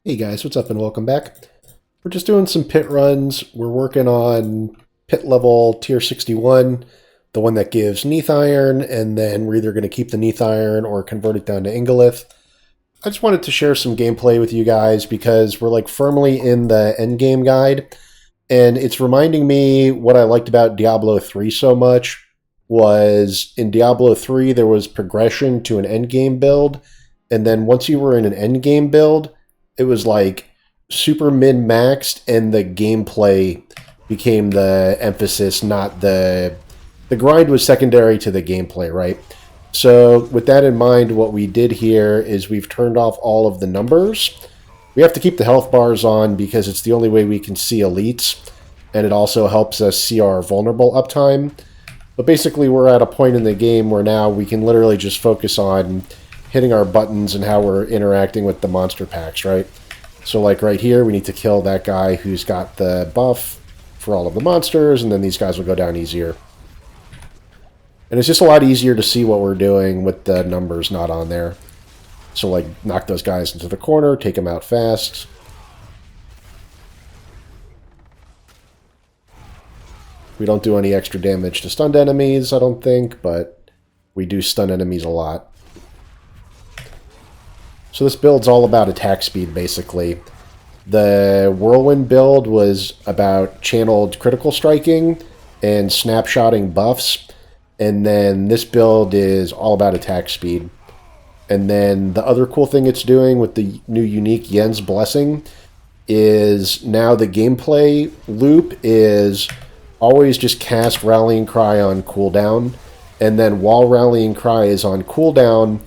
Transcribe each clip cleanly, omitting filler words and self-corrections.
Hey guys, what's up and welcome back. We're just doing some pit runs. We're working on pit level tier 61, the one that gives Neath Iron, and then we're either going to keep the Neath Iron or convert it down to Ingolith. I just wanted to share some gameplay with you guys because we're like firmly in the endgame guide, and it's reminding me what I liked about Diablo 3 so much was in Diablo 3 there was progression to an endgame build, and then once you were in an endgame build, it was like super min-maxed, and the gameplay became the emphasis, not the grind was secondary to the gameplay, right? So with that in mind, what we did here is we've turned off all of the numbers. We have to keep the health bars on because it's the only way we can see elites, and it also helps us see our vulnerable uptime. But basically, we're at a point in the game where now we can literally just focus on hitting our buttons and how we're interacting with the monster packs, right? So like right here, we need to kill that guy who's got the buff for all of the monsters, and then these guys will go down easier. And it's just a lot easier to see what we're doing with the numbers not on there. So like knock those guys into the corner, take them out fast. We don't do any extra damage to stunned enemies, I don't think, but we do stun enemies a lot. So this build's all about attack speed, basically. The Whirlwind build was about channeled critical striking and snapshotting buffs, and then this build is all about attack speed. And then the other cool thing it's doing with the new unique Yen's Blessing is now the gameplay loop is always just cast Rallying Cry on cooldown, and then while Rallying Cry is on cooldown,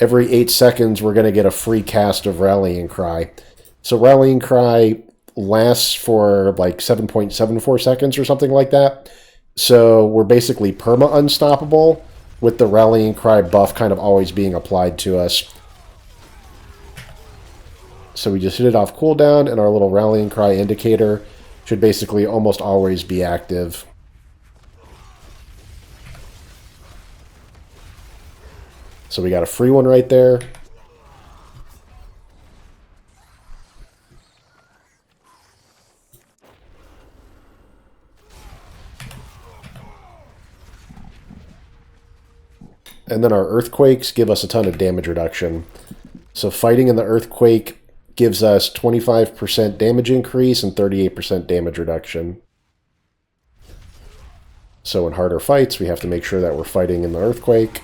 every 8 seconds we're going to get a free cast of Rallying Cry. So Rallying Cry lasts for like 7.74 seconds or something like that. So we're basically perma-unstoppable with the Rallying Cry buff kind of always being applied to us. So we just hit it off cooldown, and our little Rallying Cry indicator should basically almost always be active. So we got a free one right there. And then our earthquakes give us a ton of damage reduction. So fighting in the earthquake gives us 25% damage increase and 38% damage reduction. So in harder fights, we have to make sure that we're fighting in the earthquake.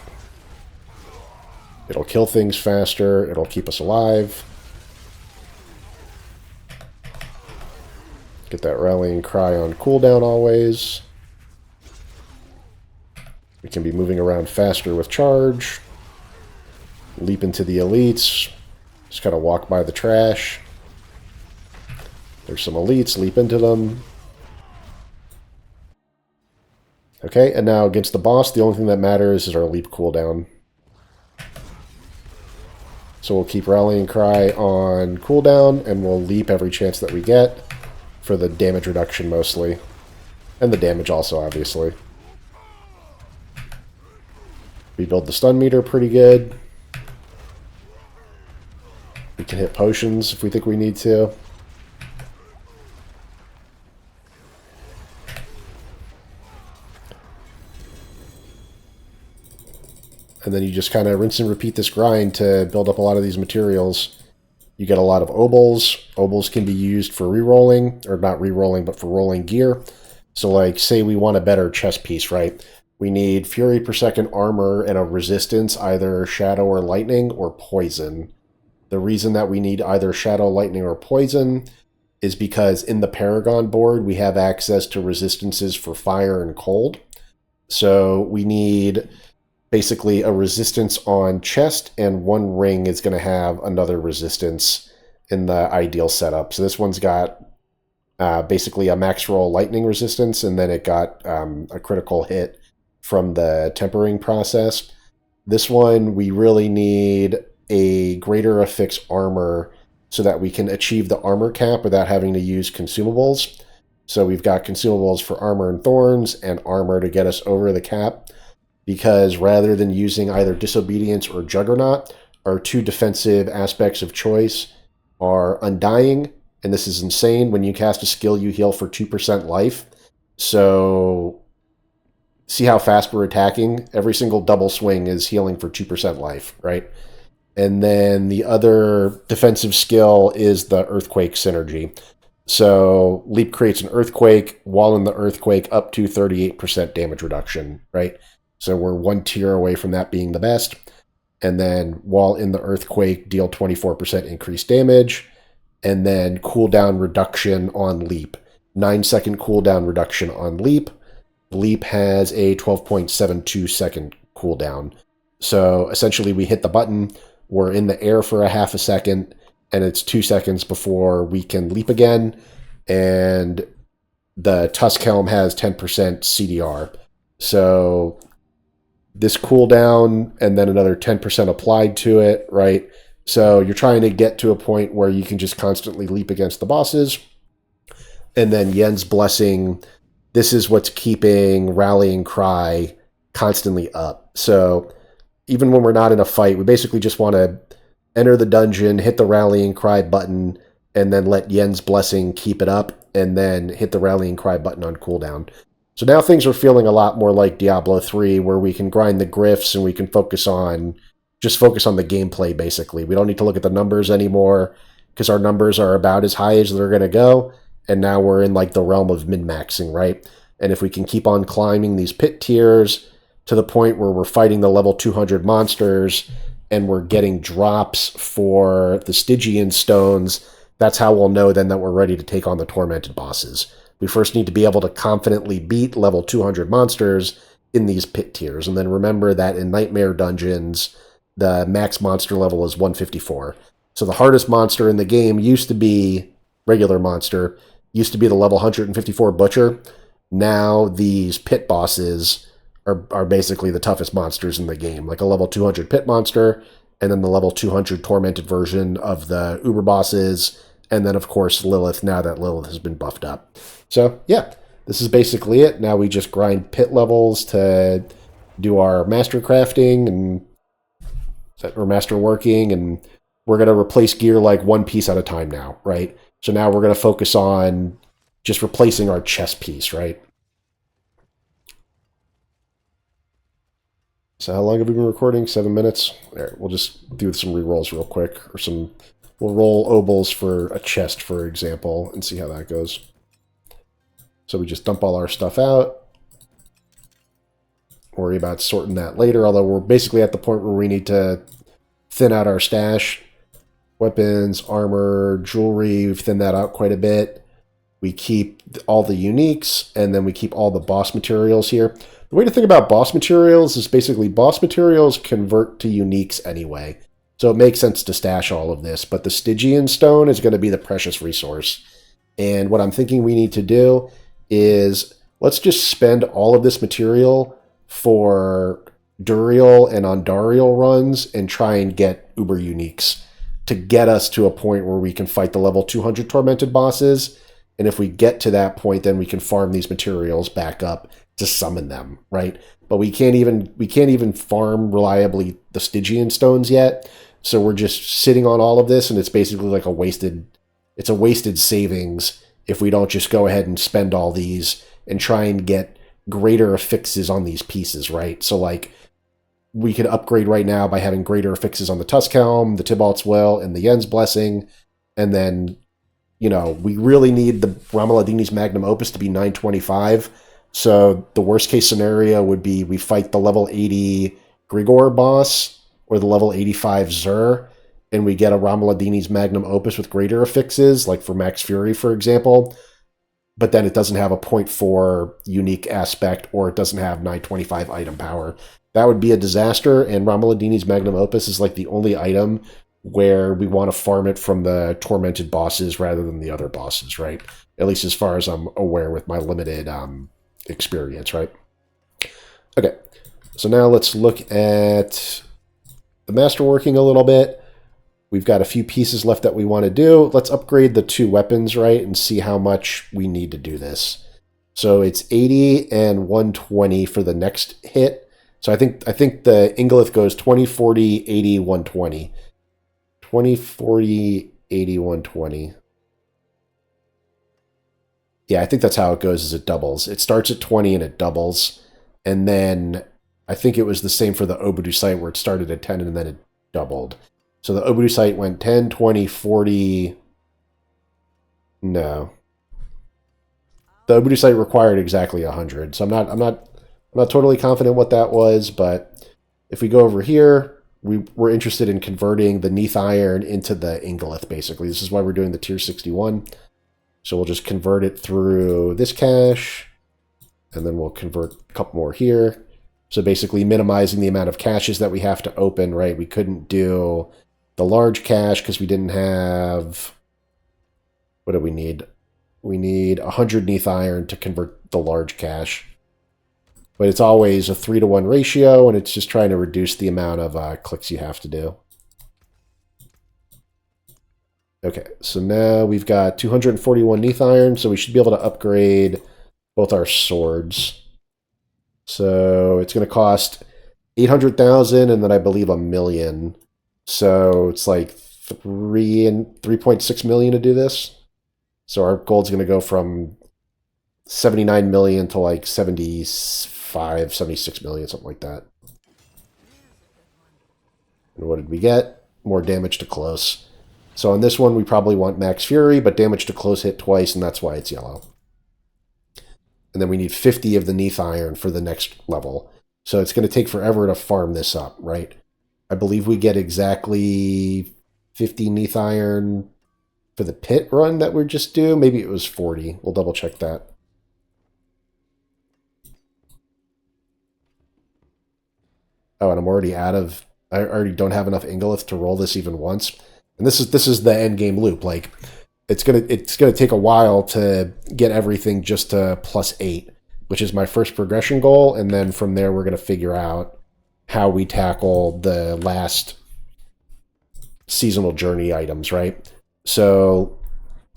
It'll kill things faster. It'll keep us alive. Get that Rallying Cry on cooldown always. We can be moving around faster with charge. Leap into the elites. Just kind of walk by the trash. There's some elites. Leap into them. Okay, and now against the boss, the only thing that matters is our leap cooldown. So we'll keep Rallying Cry on cooldown, and we'll leap every chance that we get for the damage reduction mostly. And the damage also, obviously. We build the stun meter pretty good. We can hit potions if we think we need to. And then you just kind of rinse and repeat this grind to build up a lot of these materials. You get a lot of obols. Obols can be used for re-rolling, or not re-rolling, but for rolling gear. So like, say we want a better chest piece, right? We need Fury per second armor and a resistance, either Shadow or Lightning or Poison. The reason that we need either Shadow, Lightning, or Poison is because in the Paragon board, we have access to resistances for fire and cold. So we need basically a resistance on chest, and one ring is going to have another resistance in the ideal setup. So this one's got basically a max roll lightning resistance, and then it got a critical hit from the tempering process. This one, we really need a greater affix armor so that we can achieve the armor cap without having to use consumables. So we've got consumables for armor and thorns and armor to get us over the cap, because rather than using either disobedience or juggernaut, our two defensive aspects of choice, are Undying, and this is insane. When you cast a skill, you heal for 2% life. So see how fast we're attacking? Every single double swing is healing for 2% life, right? And then the other defensive skill is the Earthquake synergy. So Leap creates an Earthquake, while in the Earthquake up to 38% damage reduction, right? So we're one tier away from that being the best. And then while in the Earthquake, deal 24% increased damage. And then cooldown reduction on Leap. 9-second cooldown reduction on Leap. Leap has a 12.72 second cooldown. So essentially we hit the button, we're in the air for a half a second, and it's 2 seconds before we can leap again. And the Tusk Helm has 10% CDR. So this cooldown and then another 10% applied to it, right? So you're trying to get to a point where you can just constantly leap against the bosses. And then Yen's Blessing, this is what's keeping Rallying Cry constantly up. So even when we're not in a fight, we basically just want to enter the dungeon, hit the Rallying Cry button, and then let Yen's Blessing keep it up, and then hit the Rallying Cry button on cooldown. So now things are feeling a lot more like Diablo 3, where we can grind the gryphs and we can focus on the gameplay, basically. We don't need to look at the numbers anymore, because our numbers are about as high as they're going to go, and now we're in like the realm of min-maxing, right? And if we can keep on climbing these pit tiers to the point where we're fighting the level 200 monsters and we're getting drops for the Stygian stones, that's how we'll know then that we're ready to take on the tormented bosses. We first need to be able to confidently beat level 200 monsters in these pit tiers. And then remember that in Nightmare Dungeons, the max monster level is 154. So the hardest monster in the game used to be regular monster, used to be the level 154 Butcher. Now these pit bosses are basically the toughest monsters in the game, like a level 200 pit monster, and then the level 200 tormented version of the Uber bosses, and then of course Lilith, now that Lilith has been buffed up. So yeah, this is basically it. Now we just grind pit levels to do our master crafting and or masterworking, and we're going to replace gear like one piece at a time now, right? So now we're going to focus on just replacing our chest piece, right? So how long have we been recording? 7 minutes? There, we'll just do some re-rolls real quick, or we'll roll obols for a chest, for example, and see how that goes. So we just dump all our stuff out. Worry about sorting that later, although we're basically at the point where we need to thin out our stash. Weapons, armor, jewelry, we've thinned that out quite a bit. We keep all the uniques, and then we keep all the boss materials here. The way to think about boss materials is basically boss materials convert to uniques anyway. So it makes sense to stash all of this, but the Stygian stone is going to be the precious resource. And what I'm thinking we need to do is let's just spend all of this material for Duriel and Ondariel runs and try and get Uber uniques to get us to a point where we can fight the level 200 tormented bosses. And if we get to that point, then we can farm these materials back up to summon them, right? But we can't even farm reliably the Stygian stones yet. So we're just sitting on all of this, and it's basically like a wasted savings if we don't just go ahead and spend all these and try and get greater affixes on these pieces, right? So like we could upgrade right now by having greater affixes on the Tusk Helm, the Tybalt's Will, and the Yen's Blessing, and then we really need the Ramaladini's Magnum Opus to be 925. So the worst case scenario would be we fight the level 80 Grigor boss or the level 85 Zur, and we get a Ramaladini's Magnum Opus with greater affixes, like for Max Fury, for example. But then it doesn't have a 0.4 unique aspect, or it doesn't have 925 item power. That would be a disaster, and Ramaladini's Magnum Opus is like the only item where we want to farm it from the tormented bosses rather than the other bosses, right? At least as far as I'm aware with my limited experience, right? Okay, so now let's look at the masterworking a little bit. We've got a few pieces left that we want to do. Let's upgrade the 2 weapons, right, and see how much we need to do this. So it's 80 and 120 for the next hit. So I think the Ingolith goes 20, 40, 80, 120. 20, 40, 80, 120. Yeah, I think that's how it goes, is it doubles. It starts at 20 and it doubles. And then I think it was the same for the Obudu site where it started at 10 and then it doubled. So the Obudu site went 10, 20, 40. No. The Obudu site required exactly 100. So I'm not totally confident what that was, but if we go over here, we're interested in converting the Neath Iron into the Ingolith, basically. This is why we're doing the tier 61. So we'll just convert it through this cache, and then we'll convert a couple more here. So basically minimizing the amount of caches that we have to open, right? We couldn't do the large cache because we didn't have... What do we need? We need 100 Neath Iron to convert the large cache. But it's always a 3-to-1 ratio, and it's just trying to reduce the amount of clicks you have to do. Okay, so now we've got 241 Neath Iron, so we should be able to upgrade both our swords. So it's going to cost 800,000 and then I believe $1 million. So it's like 3.6 million to do this. So our gold's going to go from 79 million to like 75, 76 million, something like that. And what did we get? More damage to close. So on this one, we probably want Max Fury, but damage to close hit twice, and that's why it's yellow. And then we need 50 of the Neath Iron for the next level. So it's going to take forever to farm this up, right? I believe we get exactly 50 Neath Iron for the pit run that we're just due. Maybe it was 40. We'll double check that. Oh, and I'm already out of... I already don't have enough Ingolith to roll this even once. And this is the end game loop. Like, it's gonna take a while to get everything just to +8, which is my first progression goal, and then from there we're gonna figure out how we tackle the last seasonal journey items, right? So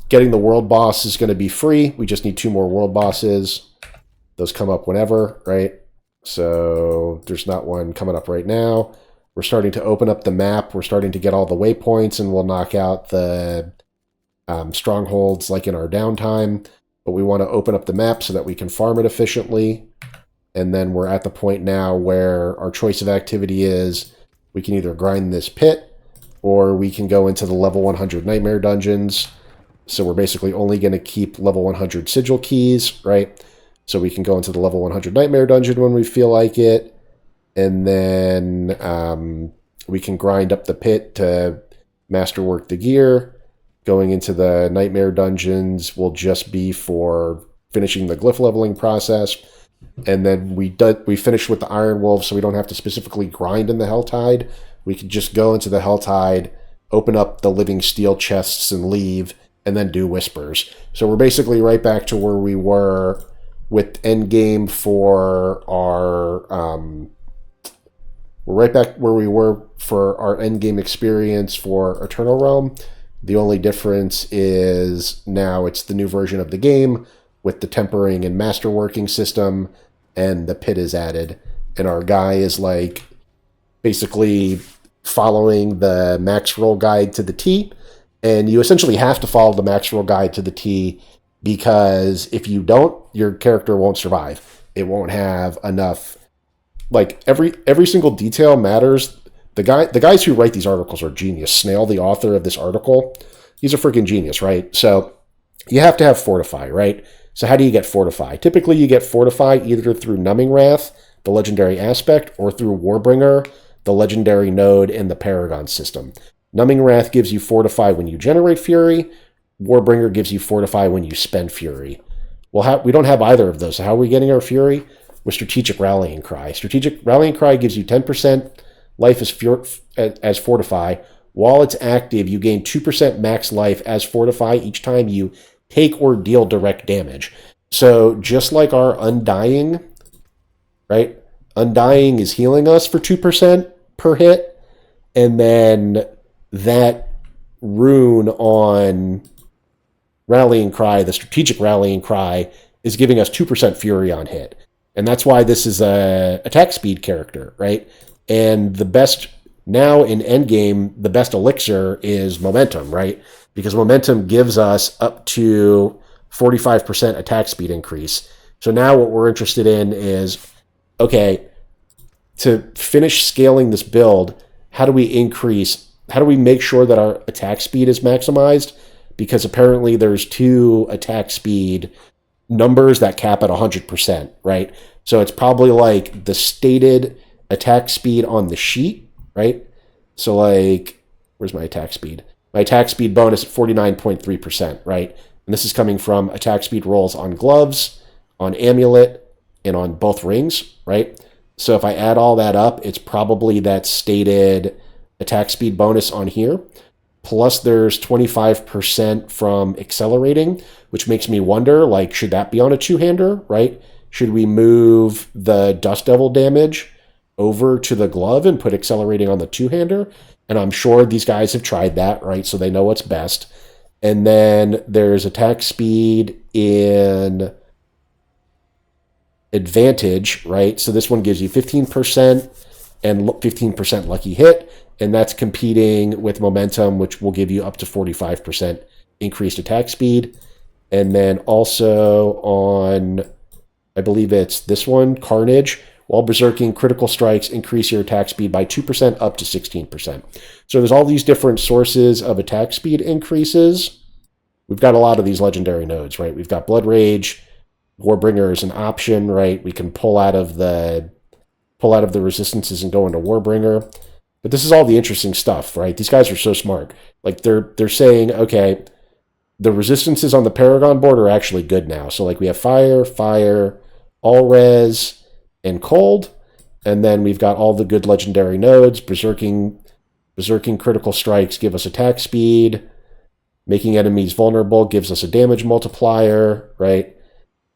getting the world boss is gonna be free. We just need 2 more world bosses. Those come up whenever, right? So there's not one coming up right now. We're starting to open up the map. We're starting to get all the waypoints, and we'll knock out the strongholds like in our downtime. But we want to open up the map so that we can farm it efficiently. And then we're at the point now where our choice of activity is we can either grind this pit or we can go into the level 100 nightmare dungeons. So we're basically only going to keep level 100 sigil keys, right? So we can go into the level 100 nightmare dungeon when we feel like it. And then we can grind up the pit to masterwork the gear. Going into the nightmare dungeons will just be for finishing the glyph leveling process. And then we finish with the Iron Wolves, so we don't have to specifically grind in the Helltide. We can just go into the Helltide, open up the living steel chests and leave, and then do Whispers. So we're basically right back to where we were with Endgame for our... we're right back where we were for our Endgame experience for Eternal Realm. The only difference is now it's the new version of the game with the tempering and masterworking system, and the pit is added. And our guy is like basically following the max roll guide to the T. And you essentially have to follow the max roll guide to the T, because if you don't, your character won't survive. It won't have enough. Like every single detail matters. The guys who write these articles are genius. Snail, the author of this article, he's a freaking genius, right? So you have to have Fortify, right? So how do you get Fortify? Typically you get Fortify either through Numbing Wrath, the legendary aspect, or through Warbringer, the legendary node in the Paragon system. Numbing Wrath gives you Fortify when you generate Fury. Warbringer gives you Fortify when you spend Fury. Well, we don't have either of those. So how are we getting our Fury? With Strategic Rallying Cry. Strategic Rallying Cry gives you 10% life as Fortify. While it's active, you gain 2% max life as Fortify each time you take or deal direct damage. So just like our Undying, right? Undying is healing us for 2% per hit, and then that rune on Rallying Cry, the Strategic Rallying Cry, is giving us 2% Fury on hit. And that's why this is a attack speed character, right? And the best, now in Endgame, the best elixir is momentum, right? because momentum gives us up to 45% attack speed increase. So now what we're interested in is, okay, to finish scaling this build, how do we make sure that our attack speed is maximized? Because apparently there's 2 attack speed numbers that cap at 100%, right? So it's probably like the stated attack speed on the sheet, right? So like, where's my attack speed? My attack speed bonus at 49.3%, right? And this is coming from attack speed rolls on gloves, on amulet, and on both rings, right? So if I add all that up, it's probably that stated attack speed bonus on here. Plus there's 25% from accelerating, which makes me wonder, like, should that be on a 2-hander, right? Should we move the Dust Devil damage over to the glove and put accelerating on the 2-hander? And I'm sure these guys have tried that, right? So they know what's best. And then there's attack speed in advantage, right? So this one gives you 15% and 15% lucky hit, and that's competing with momentum, which will give you up to 45% increased attack speed. And then also on, I believe it's this one, Carnage, while berserking, critical strikes increase your attack speed by 2% up to 16%. So there's all these different sources of attack speed increases. We've got a lot of these legendary nodes, right? We've got Blood Rage, Warbringer is an option, right? We can pull out of the resistances and go into Warbringer. But this is all the interesting stuff, right? These guys are so smart. Like they're saying, okay, the resistances on the Paragon board are actually good now. So like we have fire, all res, and cold, and then we've got all the good legendary nodes. Berserking critical strikes give us attack speed. Making enemies vulnerable gives us a damage multiplier, right?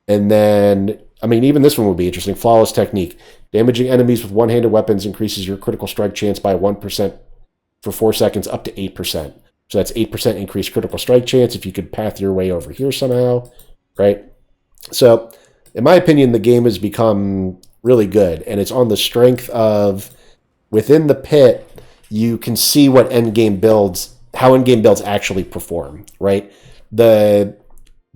And then, I mean, even this one would be interesting. Flawless Technique. Damaging enemies with one-handed weapons increases your critical strike chance by 1% for 4 seconds up to 8%. So that's 8% increased critical strike chance if you could path your way over here somehow, right? So, in my opinion, the game has become really good, and it's on the strength of, within the pit, you can see what endgame builds, how endgame builds actually perform, right? The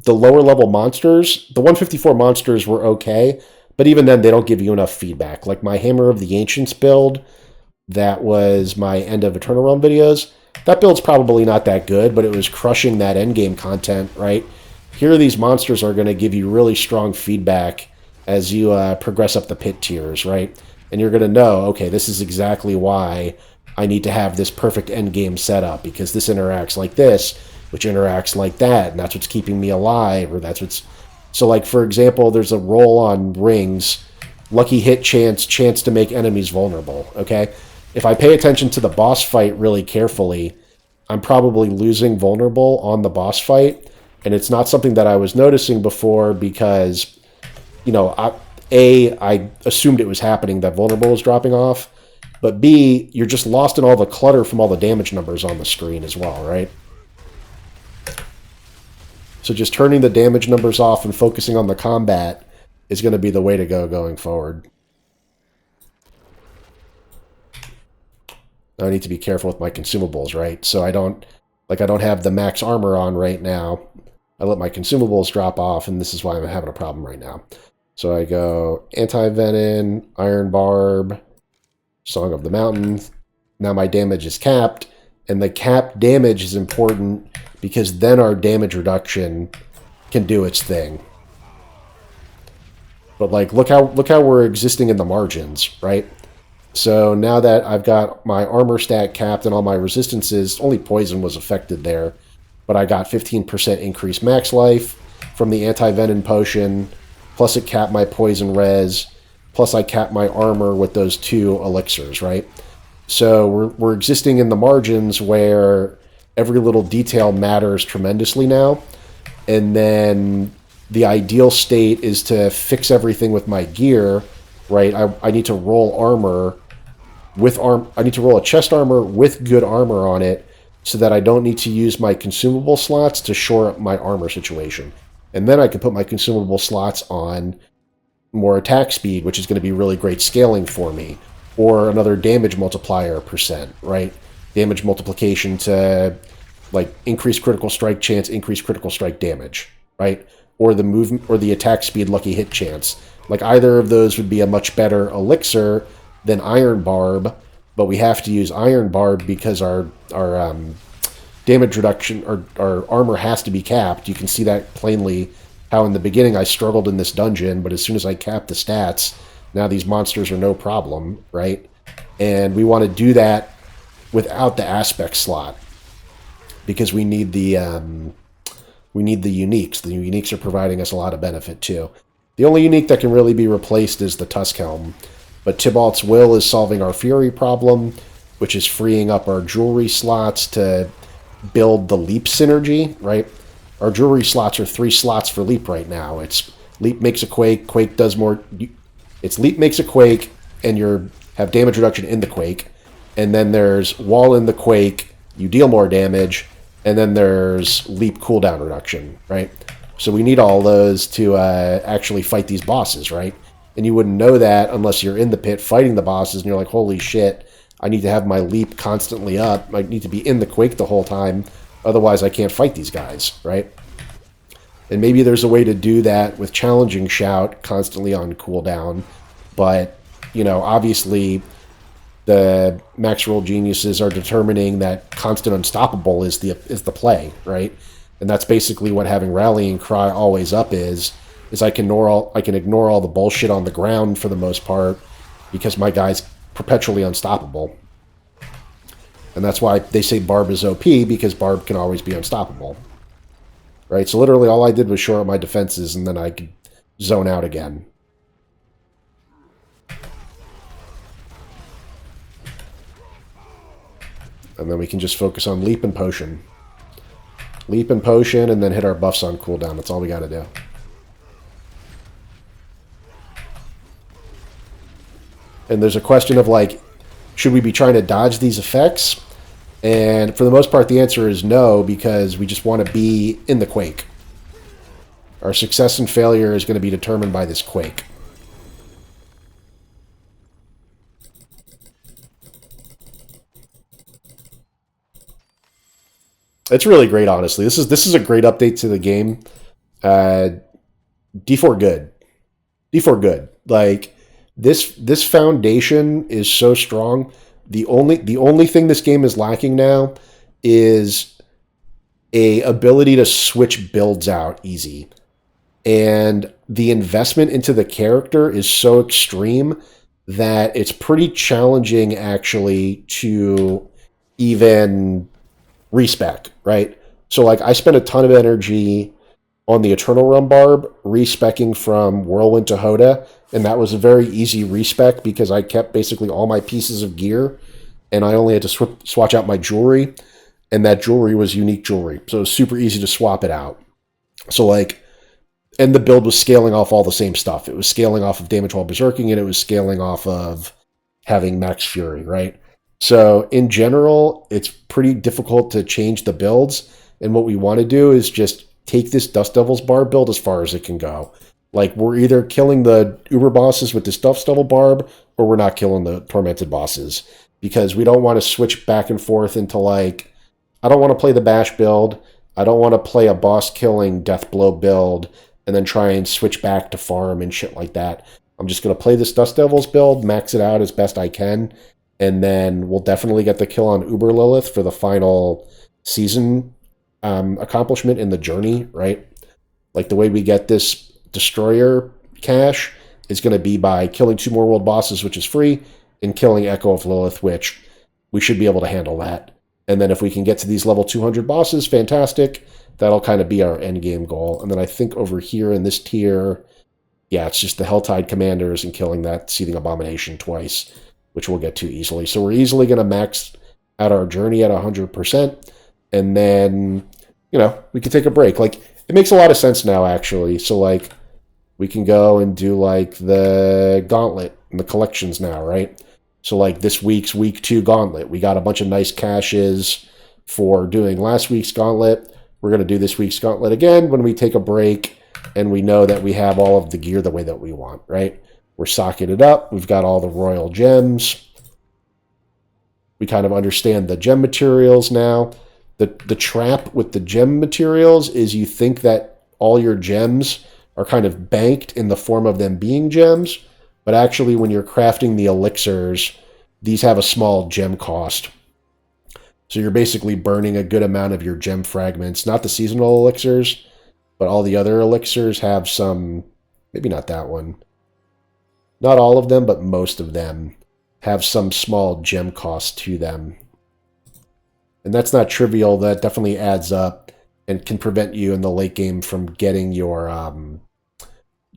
lower level monsters, the 154 monsters were okay, but even then they don't give you enough feedback. Like my Hammer of the Ancients build, that was my End of Eternal Realm videos, that build's probably not that good, but it was crushing that endgame content, right? Here these monsters are going to give you really strong feedback as you progress up the pit tiers, right? And you're going to know, okay, this is exactly why I need to have this perfect endgame setup, because this interacts like this, which interacts like that, and that's what's keeping me alive, or that's what's... So, like, for example, there's a roll on rings, lucky hit chance to make enemies vulnerable, okay? If I pay attention to the boss fight really carefully, I'm probably losing vulnerable on the boss fight, and it's not something that I was noticing before because, you know, I assumed it was happening, that vulnerable was dropping off, but B, you're just lost in all the clutter from all the damage numbers on the screen as well, right? So just turning the damage numbers off and focusing on the combat is going to be the way to go going forward. I need to be careful with my consumables, right? So I don't have the max armor on right now. I let my consumables drop off, and this is why I'm having a problem right now. So I go Anti-Venom, Iron Barb, Song of the Mountain. Now my damage is capped, and the capped damage is important because then our damage reduction can do its thing. But like, look how we're existing in the margins, right? So now that I've got my armor stat capped and all my resistances, only poison was affected there, but I got 15% increased max life from the anti-venom potion, plus it capped my poison res, plus I capped my armor with those 2 elixirs, right? So we're existing in the margins where every little detail matters tremendously now. And then the ideal state is to fix everything with my gear, right? I need to roll armor with I need to roll a chest armor with good armor on it so that I don't need to use my consumable slots to shore up my armor situation. And then I can put my consumable slots on more attack speed, which is going to be really great scaling for me. Or another damage multiplier %, right? Damage multiplication to like increased critical strike chance, increased critical strike damage, right? Or the movement or the attack speed lucky hit chance. Like either of those would be a much better elixir than Iron Barb, but we have to use Iron Barb because our damage reduction, our armor has to be capped. You can see that plainly how in the beginning I struggled in this dungeon, but as soon as I capped the stats, now these monsters are no problem, right? And we want to do that without the aspect slot because we need the uniques. The uniques are providing us a lot of benefit too. The only unique that can really be replaced is the Tusk Helm, but Tybalt's Will is solving our Fury problem, which is freeing up our jewelry slots to build the Leap synergy, right? Our jewelry slots are 3 slots for Leap right now. It's Leap makes a Quake, Quake does more... It's Leap makes a Quake, and you have damage reduction in the Quake, and then there's Wall in the Quake, you deal more damage, and then there's Leap cooldown reduction, right? So we need all those to actually fight these bosses, right? And you wouldn't know that unless you're in the pit fighting the bosses, and you're like, holy shit, I need to have my Leap constantly up. I need to be in the Quake the whole time, otherwise I can't fight these guys, right? And maybe there's a way to do that with Challenging Shout constantly on cooldown, but, you know, obviously the max roll geniuses are determining that constant unstoppable is the play, right? And that's basically what having Rallying Cry always up is I can ignore all the bullshit on the ground for the most part because my guy's perpetually unstoppable. And that's why they say Barb is OP, because Barb can always be unstoppable. Right? So literally all I did was shore up my defenses and then I could zone out again. And then we can just focus on Leap and Potion. Leap and Potion, and then hit our buffs on cooldown. That's all we gotta do. And there's a question of, like, should we be trying to dodge these effects? And for the most part, the answer is no, because we just want to be in the Quake. Our success and failure is going to be determined by this Quake. It's really great, honestly. This is a great update to the game. D4 good. D4 good. Like, this foundation is so strong. The only thing this game is lacking now is a ability to switch builds out easy. And the investment into the character is so extreme that it's pretty challenging actually to even respec, right? So like I spent a ton of energy on the Eternal Realm Barb, respecking from Whirlwind to Hoda, and that was a very easy respec because I kept basically all my pieces of gear, and I only had to swatch out my jewelry, and that jewelry was unique jewelry, so it was super easy to swap it out. So like, and the build was scaling off all the same stuff. It was scaling off of damage while berserking, and it was scaling off of having max fury, right? So in general, it's pretty difficult to change the builds, and what we want to do is just take this Dust Devil's Barb build as far as it can go. Like, we're either killing the Uber bosses with this Dust Devil Barb, or we're not killing the Tormented bosses. Because we don't want to switch back and forth into, like, I don't want to play the Bash build, I don't want to play a boss-killing Deathblow build, and then try and switch back to farm and shit like that. I'm just going to play this Dust Devils build, max it out as best I can, and then we'll definitely get the kill on Uber Lilith for the final season accomplishment in the journey, right? Like, the way we get this Destroyer cache is going to be by killing 2 more world bosses, which is free, and killing Echo of Lilith, which we should be able to handle that. And then if we can get to these level 200 bosses, fantastic. That'll kind of be our endgame goal. And then I think over here in this tier, yeah, it's just the Helltide Commanders and killing that Seething Abomination twice, which we'll get to easily. So we're easily going to max out our journey at 100%. And then, you know, we can take a break. Like, it makes a lot of sense now, actually. So, like, we can go and do, like, the Gauntlet and the collections now, right? So, like, this week's Week 2 Gauntlet. We got a bunch of nice caches for doing last week's Gauntlet. We're going to do this week's Gauntlet again when we take a break and we know that we have all of the gear the way that we want, right? We're socketed up. We've got all the royal gems. We kind of understand the gem materials now. The trap with the gem materials is you think that all your gems are kind of banked in the form of them being gems, but actually when you're crafting the elixirs, these have a small gem cost. So you're basically burning a good amount of your gem fragments, not the seasonal elixirs, but all the other elixirs have some, maybe not that one. Not all of them, but most of them have some small gem cost to them. And that's not trivial. That definitely adds up and can prevent you in the late game from getting your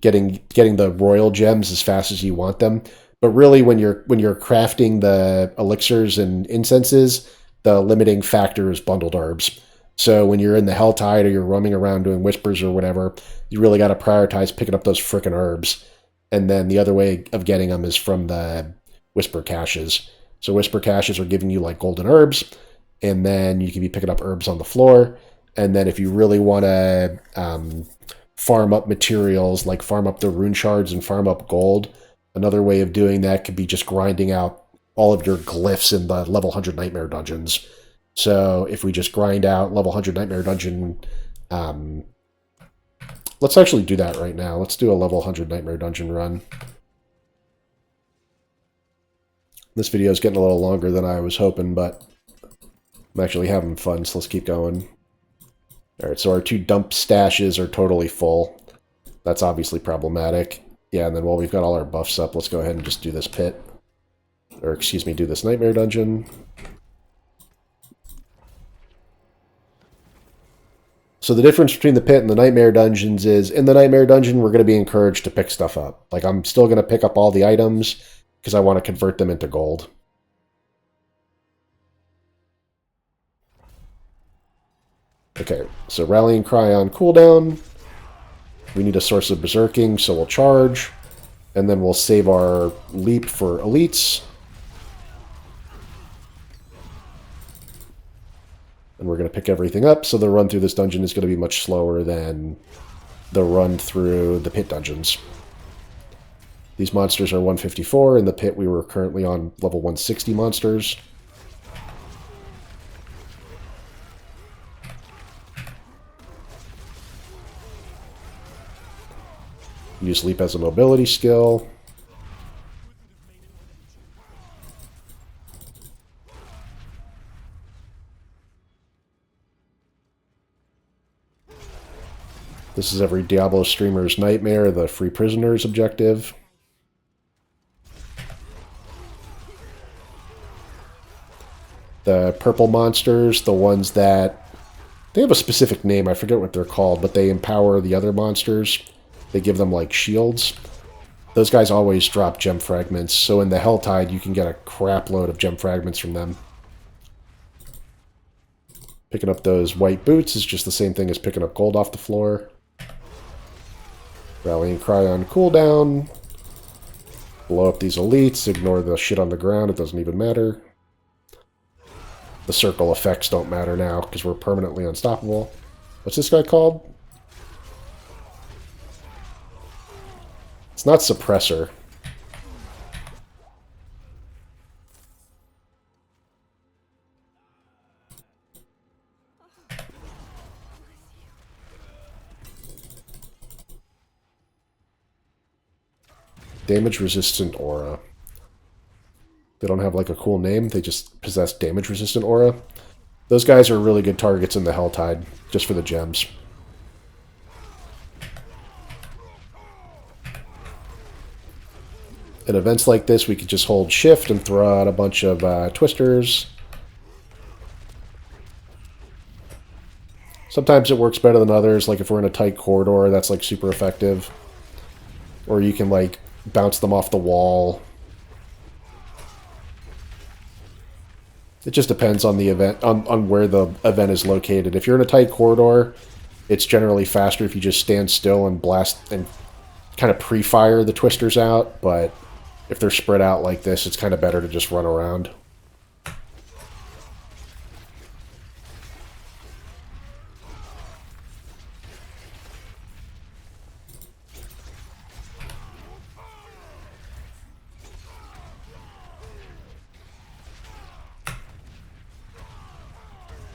getting the royal gems as fast as you want them. But really, when you're crafting the elixirs and incenses, the limiting factor is bundled herbs. So when you're in the Helltide or you're roaming around doing whispers or whatever, you really got to prioritize picking up those frickin' herbs. And then the other way of getting them is from the whisper caches. So whisper caches are giving you like golden herbs, and then you can be picking up herbs on the floor. And then if you really want to farm up materials, like farm up the rune shards and farm up gold, another way of doing that could be just grinding out all of your glyphs in the level 100 Nightmare dungeons. So if we just grind out level 100 Nightmare dungeon, let's actually do that right now. Let's do a level 100 Nightmare dungeon run. This video is getting a little longer than I was hoping, but I'm actually having fun, so let's keep going. Alright, so our 2 dump stashes are totally full. That's obviously problematic. Yeah, and then while we've got all our buffs up, let's go ahead and just do this pit. Or, excuse me, do this Nightmare dungeon. So the difference between the pit and the Nightmare dungeons is, in the Nightmare dungeon, we're going to be encouraged to pick stuff up. Like, I'm still going to pick up all the items, because I want to convert them into gold. Okay, so Rallying Cry on cooldown. We need a source of berserking, so we'll charge. And then we'll save our leap for elites. And we're going to pick everything up, so the run through this dungeon is going to be much slower than the run through the pit dungeons. These monsters are 154. In the pit, we were currently on level 160 monsters. Use leap as a mobility skill. This is every Diablo streamer's nightmare, the free prisoners objective. The purple monsters, the ones that... They have a specific name, I forget what they're called, but they empower the other monsters. They give them, like, shields. Those guys always drop gem fragments, so in the Helltide, you can get a crap load of gem fragments from them. Picking up those white boots is just the same thing as picking up gold off the floor. Rallying Cry on cooldown. Blow up these elites, ignore the shit on the ground, it doesn't even matter. The circle effects don't matter now, because we're permanently unstoppable. What's this guy called? It's not Suppressor. Damage-resistant aura. They don't have, like, a cool name. They just possess damage-resistant aura. Those guys are really good targets in the Helltide, just for the gems. In events like this, we could just hold shift and throw out a bunch of twisters. Sometimes it works better than others, like if we're in a tight corridor, that's like super effective. Or you can like bounce them off the wall. It just depends on the event, on where the event is located. If you're in a tight corridor, it's generally faster if you just stand still and blast and kind of pre-fire the twisters out, but if they're spread out like this, it's kind of better to just run around.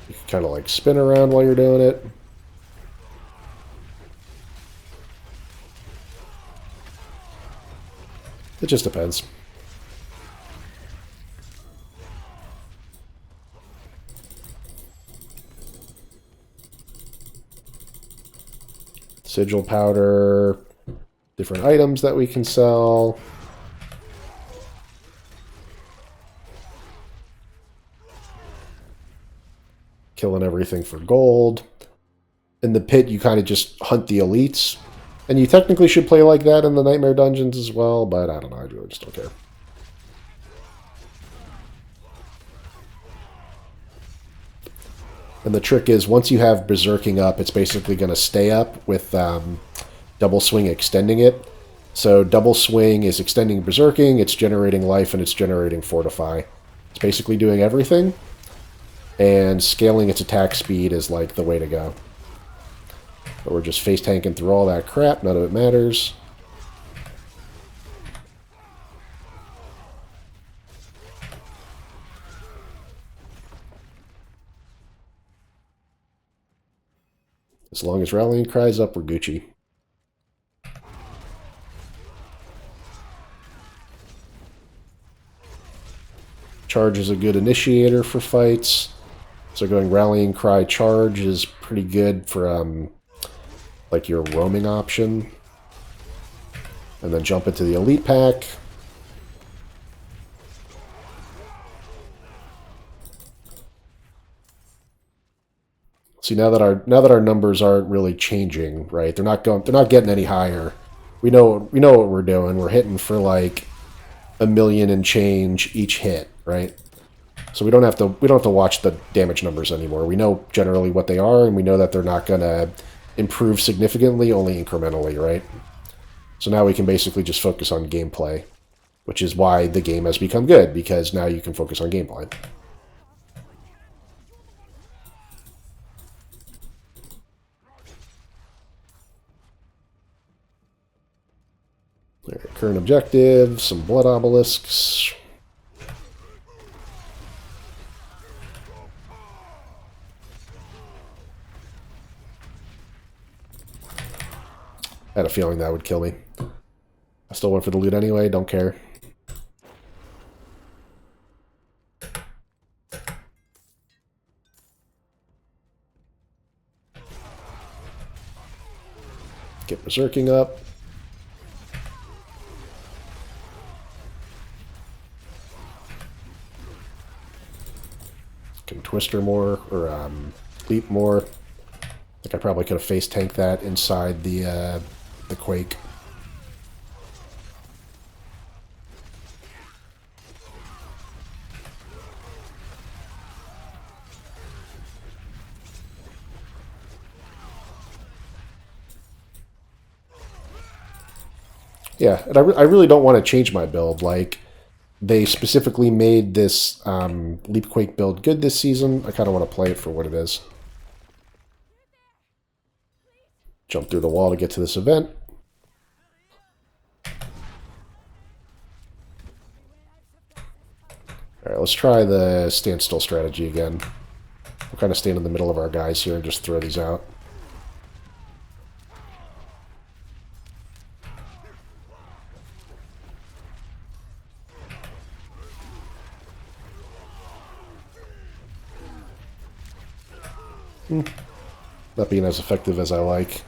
You can kind of like spin around while you're doing it. It just depends. Sigil powder, different items that we can sell. Killing everything for gold. In the pit, you kind of just hunt the elites. And you technically should play like that in the Nightmare Dungeons as well, but I don't know, I really just don't care. And the trick is, once you have Berserking up, it's basically going to stay up with Double Swing extending it. So Double Swing is extending Berserking, it's generating life, and it's generating Fortify. It's basically doing everything, and scaling its attack speed is like the way to go. But we're just face tanking through all that crap, none of it matters. As long as Rallying Cry's up, we're Gucci. Charge is a good initiator for fights. So going Rallying Cry Charge is pretty good for like your roaming option. And then jump into the Elite Pack. See, now that our numbers aren't really changing, right? They're not getting any higher. We know what we're doing. We're hitting for like 1,000,000 and change each hit, right? So we don't have to watch the damage numbers anymore. We know generally what they are, and we know that they're not going to improve significantly, only incrementally, right? So now we can basically just focus on gameplay, which is why the game has become good, because now you can focus on gameplay. All right, current objective, some blood obelisks. I had a feeling that would kill me. I still went for the loot anyway, don't care. Get Berserking up. Can Twister more, or Leap more. I think I probably could have face tanked that inside the Quake. Yeah, and I really don't want to change my build. Like, they specifically made this Leap Quake build good this season. I kind of want to play it for what it is. Jump through the wall to get to this event. Alright, let's try the standstill strategy again. We'll kind of stand in the middle of our guys here and just throw these out. Not being as effective as I like.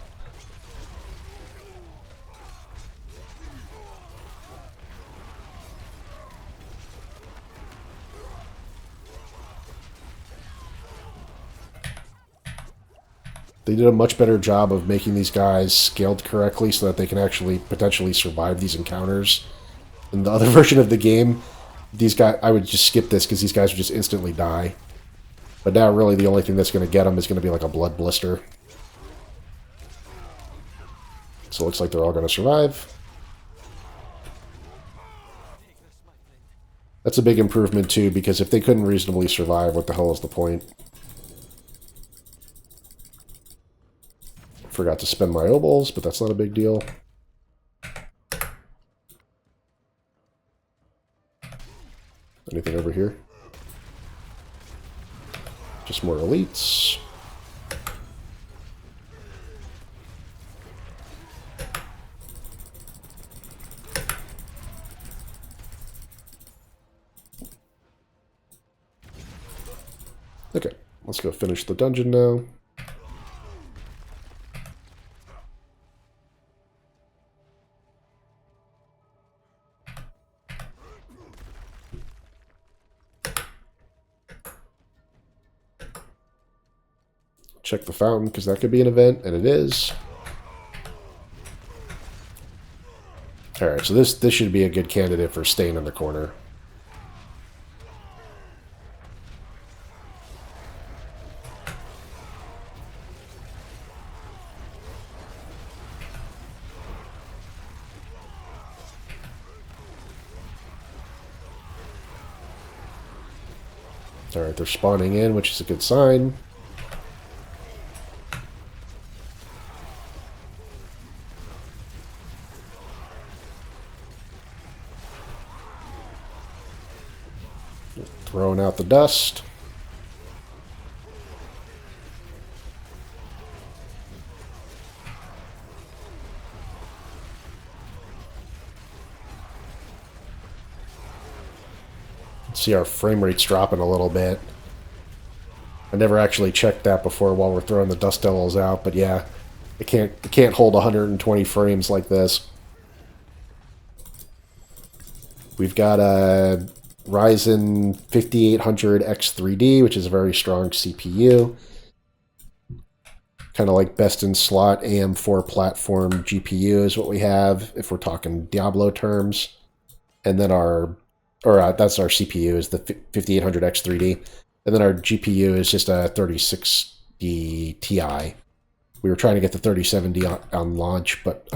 They did a much better job of making these guys scaled correctly so that they can actually potentially survive these encounters. In the other version of the game, these guys, I would just skip this because these guys would just instantly die. But now really the only thing that's going to get them is going to be like a blood blister. So it looks like they're all going to survive. That's a big improvement too, because if they couldn't reasonably survive, what the hell is the point? Forgot to spend my obols, but that's not a big deal. Anything over here? Just more elites. Okay, let's go finish the dungeon now. Check the fountain, because that could be an event, and it is. Alright, so this should be a good candidate for staying in the corner. Alright, they're spawning in, which is a good sign. Throwing out the dust. See our frame rate's dropping a little bit. I never actually checked that before while we're throwing the dust devils out, but yeah, it can't hold 120 frames like this. We've got a Ryzen 5800X3D, which is a very strong CPU. Kind of like best in slot AM4 platform GPU is what we have if we're talking Diablo terms. And then that's our CPU is the 5800X3D. And then our GPU is just a 3060 Ti. We were trying to get the 3070 on launch, but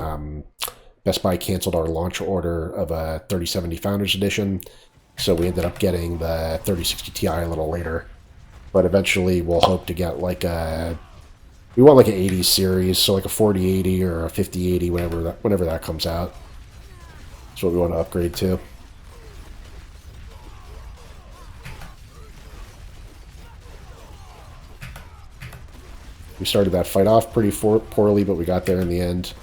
Best Buy canceled our launch order of a 3070 Founders Edition. So we ended up getting the 3060 Ti a little later. But eventually we'll hope to get like a... We want like an 80 series, so like a 4080 or a 5080 whenever that comes out. That's what we want to upgrade to. We started that fight off pretty poorly, but we got there in the end.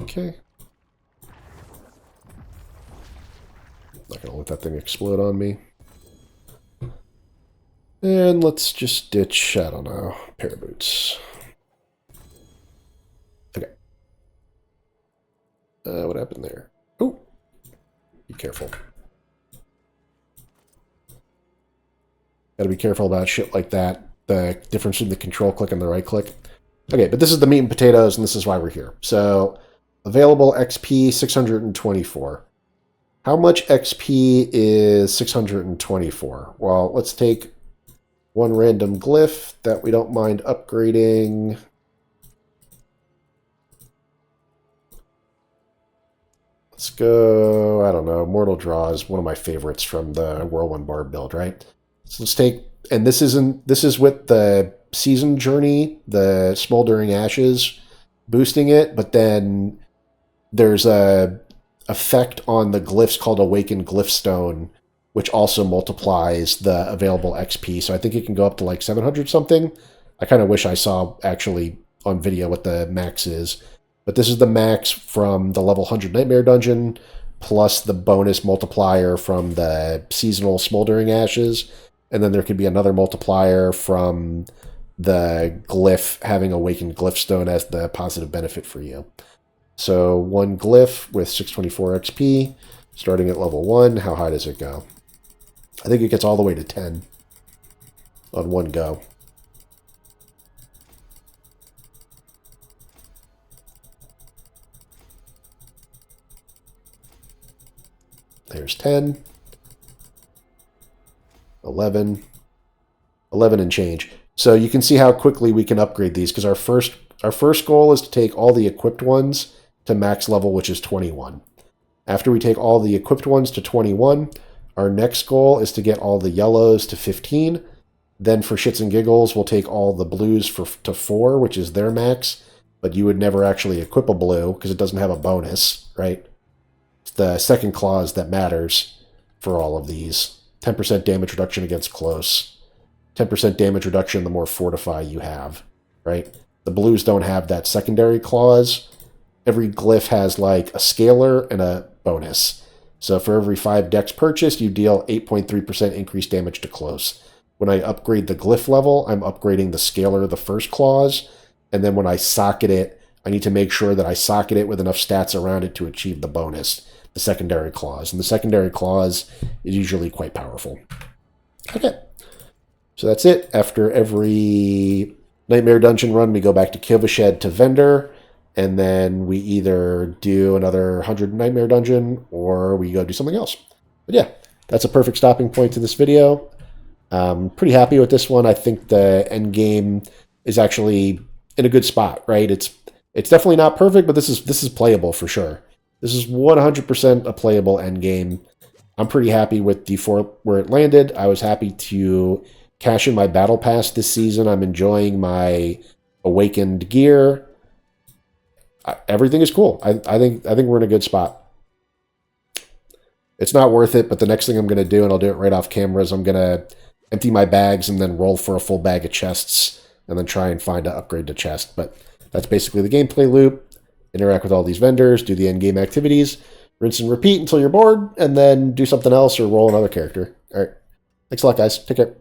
Okay. Not gonna let that thing explode on me. And let's just ditch, I don't know, pair of boots. Okay. What happened there? Oh! Be careful. Gotta be careful about shit like that. The difference between the control click and the right click. Okay, but this is the meat and potatoes, and this is why we're here. So, available XP 624. How much XP is 624? Well, let's take one random glyph that we don't mind upgrading. Let's go, I don't know, Mortal Draw is one of my favorites from the Whirlwind Barb build, right? So let's take, and this is with the Season Journey, the Smoldering Ashes, boosting it, but then there's a effect on the glyphs called Awakened Glyphstone, which also multiplies the available XP. So I think it can go up to like 700 something. I kind of wish I saw actually on video what the max is. But this is the max from the level 100 Nightmare Dungeon, plus the bonus multiplier from the seasonal Smoldering Ashes. And then there could be another multiplier from the glyph having Awakened Glyphstone as the positive benefit for you. So one glyph with 624 XP, starting at level 1. How high does it go? I think it gets all the way to 10 on one go. There's 10, 11, 11 and change. So you can see how quickly we can upgrade these, because our first goal is to take all the equipped ones to max level, which is 21. After we take all the equipped ones to 21, our next goal is to get all the yellows to 15. Then for shits and giggles, we'll take all the blues to 4, which is their max. But you would never actually equip a blue because it doesn't have a bonus, right? It's the second clause that matters for all of these. 10% damage reduction against close. 10% damage reduction the more fortify you have, right? The blues don't have that secondary clause. Every glyph has like a scalar and a bonus. So for every 5 decks purchased, you deal 8.3% increased damage to close. When I upgrade the glyph level, I'm upgrading the scalar, the first clause, and then when I socket it, I need to make sure that I socket it with enough stats around it to achieve the bonus, the secondary clause. And the secondary clause is usually quite powerful. Okay. So that's it. After every Nightmare Dungeon run, we go back to Kilvashed to Vendor, and then we either do another 100 Nightmare Dungeon, or we go do something else. But yeah, that's a perfect stopping point to this video. Pretty happy with this one. I think the end game is actually in a good spot, right? It's definitely not perfect, but this is playable for sure. This is 100% a playable end game. I'm pretty happy with D4 where it landed. I was happy to cash in my battle pass this season. I'm enjoying my awakened gear. Everything is cool. I think we're in a good spot. It's not worth it, but the next thing I'm going to do, and I'll do it right off camera, is I'm going to empty my bags and then roll for a full bag of chests and then try and find an upgrade to chest. But that's basically the gameplay loop. Interact with all these vendors, do the end game activities, rinse and repeat until you're bored, and then do something else or roll another character. All right. Thanks a lot, guys. Take care.